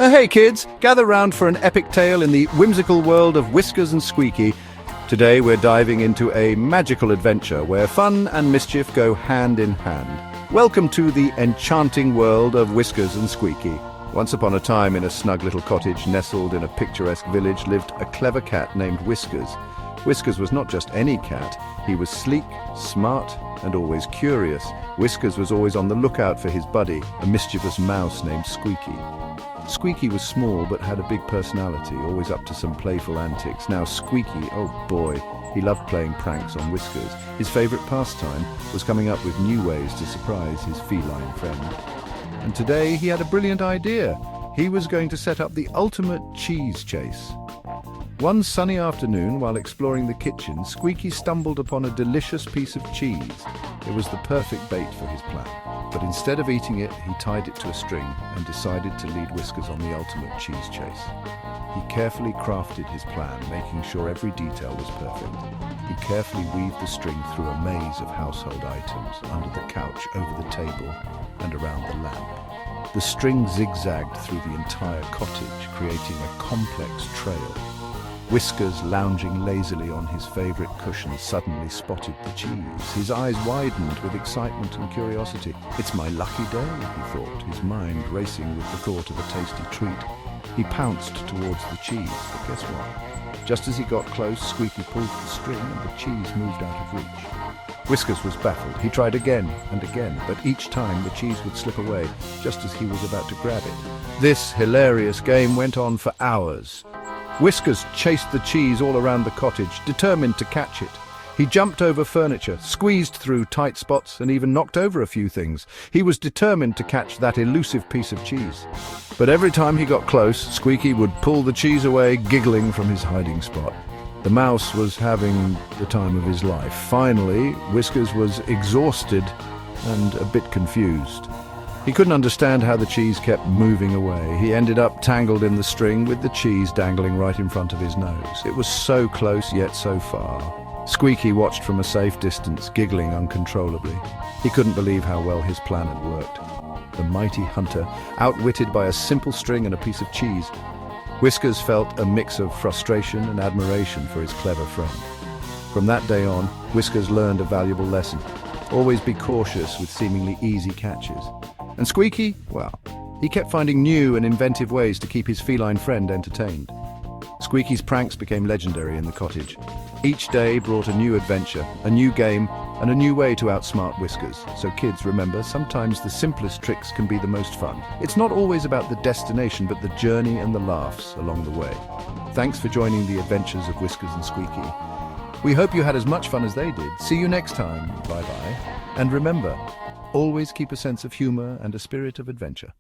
Hey kids, gather round for an epic tale in the whimsical world of Whiskers and Squeaky. Today we're diving into a magical adventure where fun and mischief go hand in hand. Welcome to the enchanting world of Whiskers and Squeaky. Once upon a time, in a snug little cottage nestled in a picturesque village, lived a clever cat named Whiskers. Whiskers was not just any cat. He was sleek, smart, and always curious. Whiskers was always on the lookout for his buddy, a mischievous mouse named Squeaky. Squeaky was small but had a big personality, always up to some playful antics. Now Squeaky, oh boy, he loved playing pranks on Whiskers. His favourite pastime was coming up with new ways to surprise his feline friend. And today he had a brilliant idea. He was going to set up the ultimate cheese chase. One sunny afternoon, while exploring the kitchen, Squeaky stumbled upon a delicious piece of cheese. It was the perfect bait for his plan. But instead of eating it, he tied it to a string and decided to lead Whiskers on the ultimate cheese chase. He carefully crafted his plan, making sure every detail was perfect. He carefully weaved the string through a maze of household items, under the couch, over the table, and around the lamp. The string zigzagged through the entire cottage, creating a complex trail. Whiskers, lounging lazily on his favorite cushion, suddenly spotted the cheese. His eyes widened with excitement and curiosity. "It's my lucky day," he thought, his mind racing with the thought of a tasty treat. He pounced towards the cheese, but guess what? Just as he got close, Squeaky pulled the string and the cheese moved out of reach. Whiskers was baffled. He tried again and again, but each time the cheese would slip away, just as he was about to grab it. This hilarious game went on for hours. Whiskers chased the cheese all around the cottage, determined to catch it. He jumped over furniture, squeezed through tight spots, and even knocked over a few things. He was determined to catch that elusive piece of cheese. But every time he got close, Squeaky would pull the cheese away, giggling from his hiding spot. The mouse was having the time of his life. Finally, Whiskers was exhausted and a bit confused. He couldn't understand how the cheese kept moving away. He ended up tangled in the string with the cheese dangling right in front of his nose. It was so close yet so far. Squeaky watched from a safe distance, giggling uncontrollably. He couldn't believe how well his plan had worked. The mighty hunter, outwitted by a simple string and a piece of cheese. Whiskers felt a mix of frustration and admiration for his clever friend. From that day on, Whiskers learned a valuable lesson. Always be cautious with seemingly easy catches. And Squeaky, well, he kept finding new and inventive ways to keep his feline friend entertained. Squeaky's pranks became legendary in the cottage. Each day brought a new adventure, a new game, and a new way to outsmart Whiskers. So kids, remember, sometimes the simplest tricks can be the most fun. It's not always about the destination, but the journey and the laughs along the way. Thanks for joining the adventures of Whiskers and Squeaky. We hope you had as much fun as they did. See you next time. Bye-bye. And remember, always keep a sense of humor and a spirit of adventure.